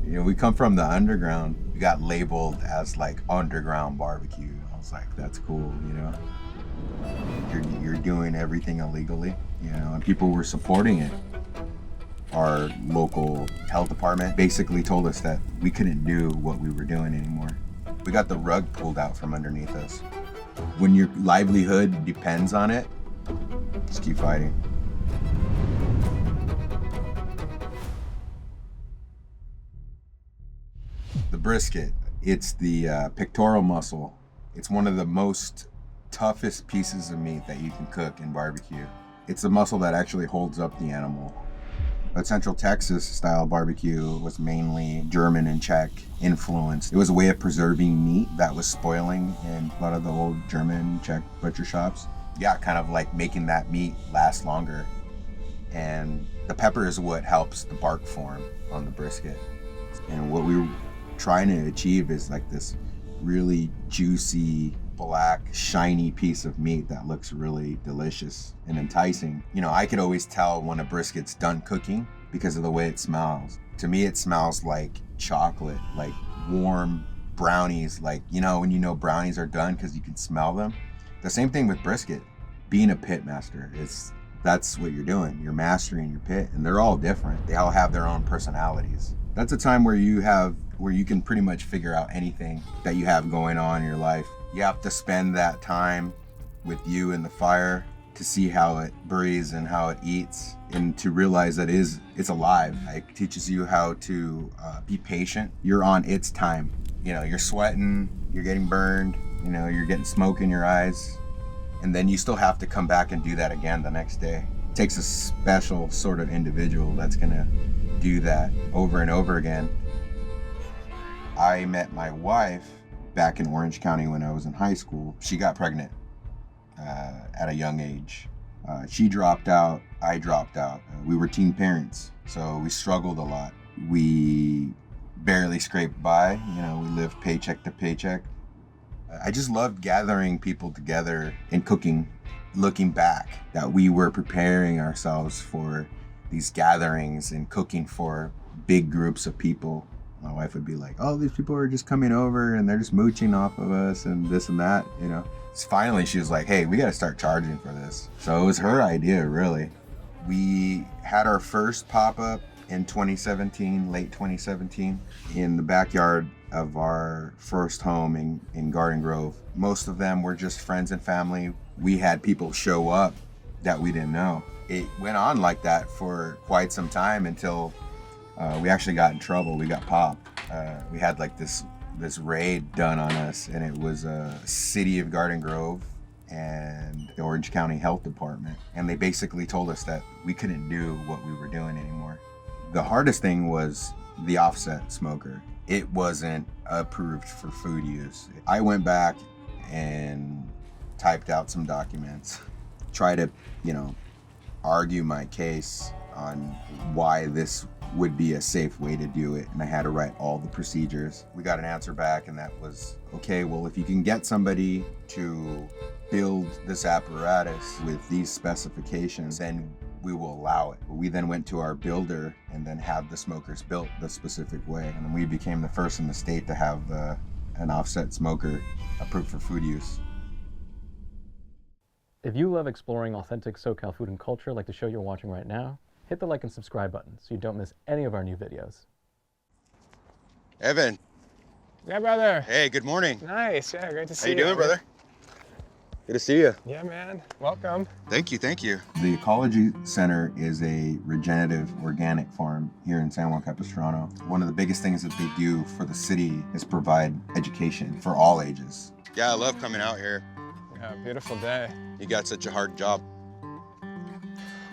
You know, we come from the underground. We got labeled as like underground barbecue. I was like, that's cool, you know. You're doing everything illegally, you know, and people were supporting it. Our local health department basically told us that we couldn't do what we were doing anymore. We got the rug pulled out from underneath us. When your livelihood depends on it, just keep fighting. The brisket, it's the pectoral muscle. It's one of the most toughest pieces of meat that you can cook in barbecue. It's the muscle that actually holds up the animal. But Central Texas style barbecue was mainly German and Czech influenced. It was a way of preserving meat that was spoiling in a lot of the old German, Czech butcher shops. Yeah, kind of like making that meat last longer. And the pepper is what helps the bark form on the brisket. And what we were trying to achieve is like this really juicy, black, shiny piece of meat that looks really delicious and enticing. You know, I could always tell when a brisket's done cooking because of the way it smells. To me, it smells like chocolate, like warm brownies, like, you know, when you know brownies are done because you can smell them. The same thing with brisket. Being a pit master, that's what you're doing. You're mastering your pit, and they're all different. They all have their own personalities. That's a time where you can pretty much figure out anything that you have going on in your life. You have to spend that time with you and the fire to see how it breathes and how it eats, and to realize that it's alive. It teaches you how to be patient. You're on its time. You know, you're sweating, you're getting burned, you know, you're getting smoke in your eyes, and then you still have to come back and do that again the next day. It takes a special sort of individual that's gonna do that over and over again. I met my wife back in Orange County when I was in high school. She got pregnant at a young age. She dropped out, I dropped out. We were teen parents, so we struggled a lot. We barely scraped by, you know, we lived paycheck to paycheck. I just loved gathering people together and cooking, looking back that we were preparing ourselves for these gatherings and cooking for big groups of people. My wife would be like, oh, these people are just coming over and they're just mooching off of us and this and that, you know. Finally, she was like, hey, we got to start charging for this. So it was her idea, really. We had our first pop-up in 2017, late 2017, in the backyard of our first home in Garden Grove. Most of them were just friends and family. We had people show up that we didn't know. It went on like that for quite some time until we actually got in trouble. We got popped. We had like this raid done on us, and it was City of Garden Grove and the Orange County Health Department. And they basically told us that we couldn't do what we were doing anymore. The hardest thing was the offset smoker. It wasn't approved for food use. I went back and typed out some documents, try to, you know, argue my case on why this would be a safe way to do it, and I had to write all the procedures. We got an answer back, and that was, okay, well, if you can get somebody to build this apparatus with these specifications, then we will allow it. We then went to our builder and then had the smokers built the specific way, and then we became the first in the state to have an offset smoker approved for food use. If you love exploring authentic SoCal food and culture like the show you're watching right now, hit the like and subscribe button so you don't miss any of our new videos. Evan. Yeah, brother. Hey, good morning. Nice. Yeah, great to see you. How you doing, brother? Good to see you. Yeah, man. Welcome. Thank you, thank you. The Ecology Center is a regenerative organic farm here in San Juan Capistrano. One of the biggest things that they do for the city is provide education for all ages. Yeah, I love coming out here. Yeah, beautiful day. You got such a hard job.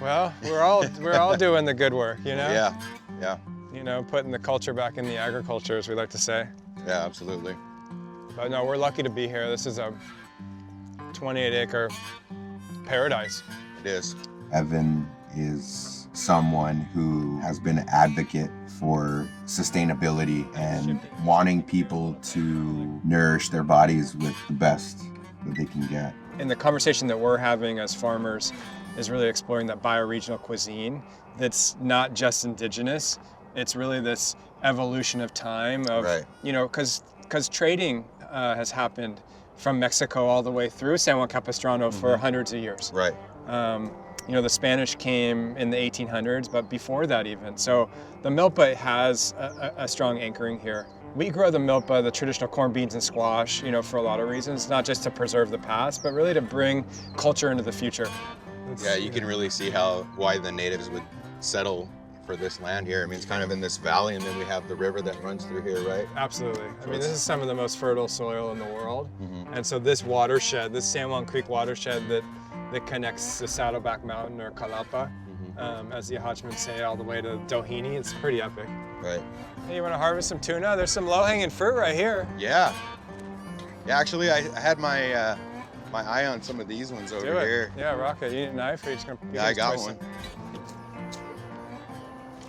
Well, we're all doing the good work, you know? Yeah. You know, putting the culture back in the agriculture, as we like to say. Yeah, absolutely. But no, we're lucky to be here. This is a 28-acre paradise. It is. Evan is someone who has been an advocate for sustainability and wanting people to nourish their bodies with the best that they can get. And the conversation that we're having as farmers is really exploring that bioregional cuisine that's not just indigenous, It's really this evolution of time of, Right. you know, because trading has happened from Mexico all the way through San Juan Capistrano for hundreds of years. Right. You know, the Spanish came in the 1800s, but before that even. So the milpa has a strong anchoring here. We grow the milpa, the traditional corn, beans, and squash, you know, for a lot of reasons, not just to preserve the past, but really to bring culture into the future. Yeah, you can really see why the natives would settle for this land here. I mean, it's kind of in this valley, and then we have the river that runs through here, right? Absolutely. I mean, this is some of the most fertile soil in the world. And so this watershed, this San Juan Creek watershed that connects the Saddleback Mountain or Calapa, as the Ahachman say, all the way to Doheny, it's pretty epic. Right. Hey, you want to harvest some tuna? There's some low-hanging fruit right here. Yeah. Yeah, actually, I had my my eye on some of these ones over Do it. here. Yeah, rock it. You need a knife or you just gonna? Yeah, I got one.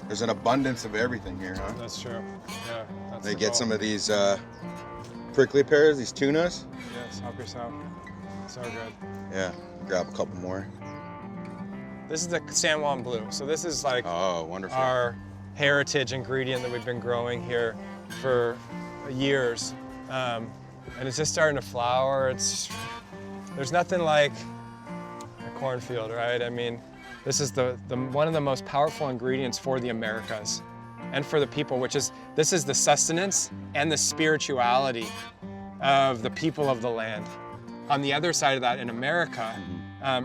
There's an abundance of everything here, huh? That's true. Yeah. That's They the get goal. some of these prickly pears, these tunas. Yes, help yourself. So good. Yeah, grab a couple more. This is the San Juan Blue. So this is like Oh, wonderful. our heritage ingredient that we've been growing here for years. And it's just starting to flower. There's nothing like a cornfield, right? I mean, this is the one of the most powerful ingredients for the Americas and for the people, this is the sustenance and the spirituality of the people of the land. On the other side of that in America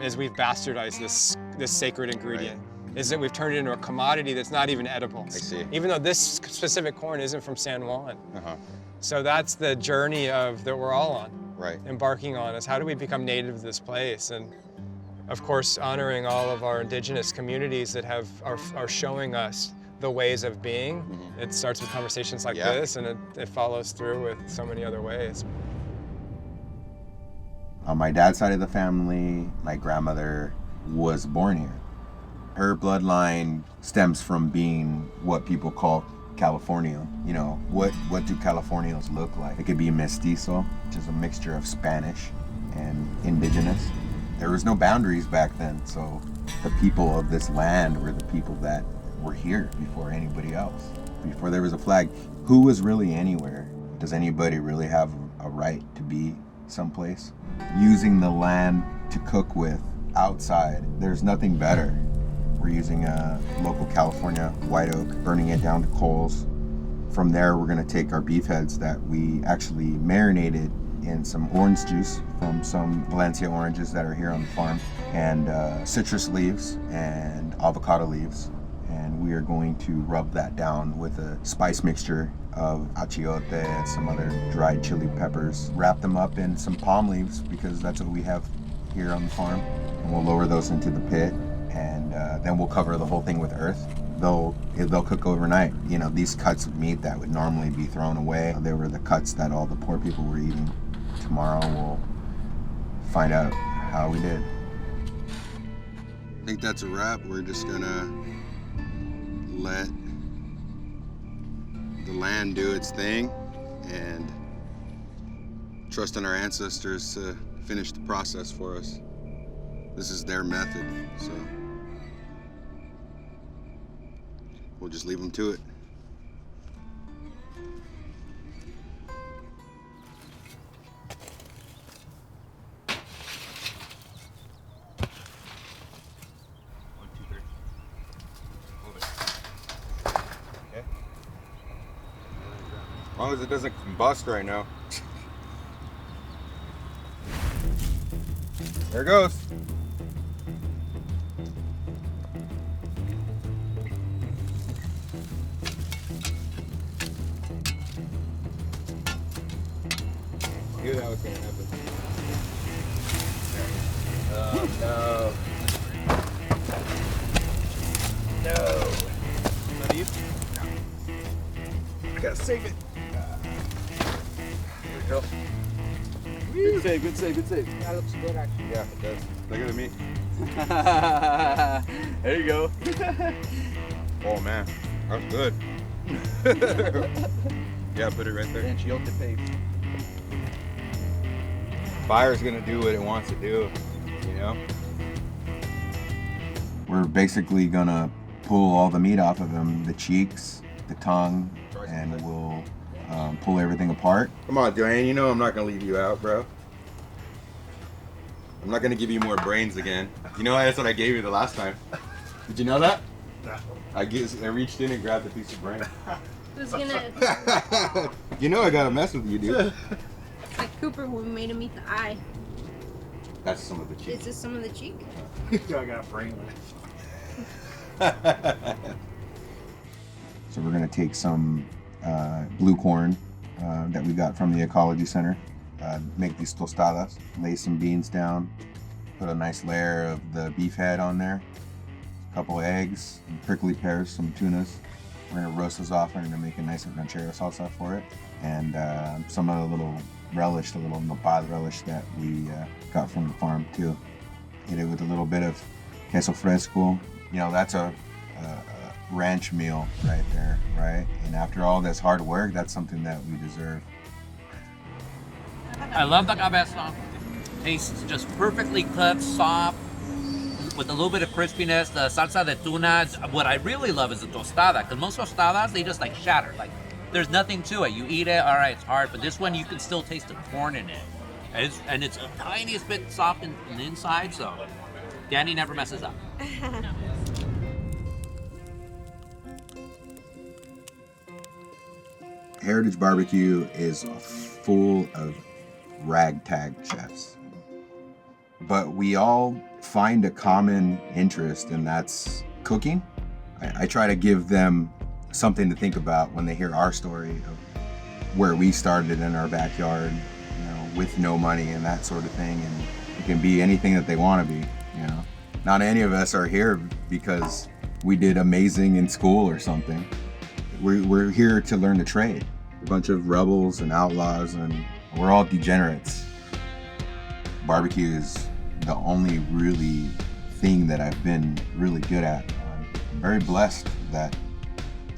is we've bastardized this sacred ingredient. Is that we've turned it into a commodity that's not even edible. I see. Even though this specific corn isn't from San Juan. Uh-huh. So that's the journey that we're all on, Right. embarking on, is how do we become native to this place? And of course, honoring all of our indigenous communities that are showing us the ways of being. It starts with conversations like this, and it follows through with so many other ways. On my dad's side of the family, my grandmother was born here. Her bloodline stems from being what people call California. You know, what do Californios look like? It could be mestizo, which is a mixture of Spanish and indigenous. There was no boundaries back then, so the people of this land were the people that were here before anybody else. Before there was a flag, who was really anywhere? Does anybody really have a right to be someplace? Using the land to cook with outside, there's nothing better. We're using a local California white oak, burning it down to coals. From there, we're gonna take our beef heads that we actually marinated in some orange juice from some Valencia oranges that are here on the farm, and citrus leaves and avocado leaves. And we are going to rub that down with a spice mixture of achiote and some other dried chili peppers. Wrap them up in some palm leaves because that's what we have here on the farm. And we'll lower those into the pit, and then we'll cover the whole thing with earth. They'll cook overnight. You know, these cuts of meat that would normally be thrown away, they were the cuts that all the poor people were eating. Tomorrow we'll find out how we did. I think that's a wrap. We're just gonna let the land do its thing and trust in our ancestors to finish the process for us. This is their method, so we'll just leave them to it. As long as it doesn't combust right now. There it goes. Knew that was gonna happen. Oh no. No. Not you? No. I gotta save it. There we go. Good save, good save, good save. That looks good, actually. Yeah, it does. Look at me. There you go. Oh man, that's good. Yeah, put it right there. Antiote paste. Fire's gonna do what it wants to do, you know? We're basically gonna pull all the meat off of him, the cheeks, the tongue, and we'll pull everything apart. Come on, Dwayne, you know I'm not gonna leave you out, bro. I'm not gonna give you more brains again. You know that's what I gave you the last time. Did you know that? I reached in and grabbed a piece of brain. Who's gonna? You know I gotta mess with you, dude. It's like Cooper when we made him eat the eye. That's some of the cheek. Is this some of the cheek? I got a brain So we're gonna take some blue corn that we got from the Ecology Center, make these tostadas, lay some beans down, put a nice layer of the beef head on there, a couple of eggs, some prickly pears, some tunas. We're gonna roast those off and we're gonna make a nice ranchero salsa for it, and some of the little relish, the little nopal relish that we got from the farm too. Hit it with a little bit of queso fresco. You know, that's a ranch meal right there, right? And after all this hard work, that's something that we deserve. I love the cabeza. Tastes just perfectly cut, soft, with a little bit of crispiness. The salsa de tuna. What I really love is the tostada, because most tostadas, they just like shatter. Like, there's nothing to it. You eat it, all right, it's hard, but this one you can still taste the corn in it. And it's a tiniest bit soft in the inside, so Danny never messes up. Heritage Barbecue is full of ragtag chefs, but we all find a common interest, and that's cooking. I try to give them something to think about when they hear our story of where we started in our backyard, you know, with no money and that sort of thing, and it can be anything that they want to be, you know. Not any of us are here because we did amazing in school or something. We're here to learn the trade. A bunch of rebels and outlaws, and we're all degenerates. Barbecue is the only really thing that I've been really good at. I'm very blessed that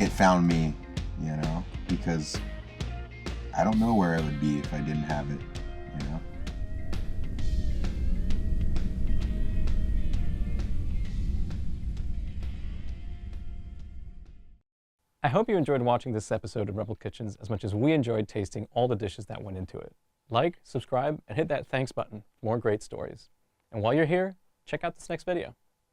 it found me, you know, because I don't know where I would be if I didn't have it, you know. I hope you enjoyed watching this episode of Rebel Kitchens as much as we enjoyed tasting all the dishes that went into it. Like, subscribe, and hit that thanks button for more great stories. And while you're here, check out this next video.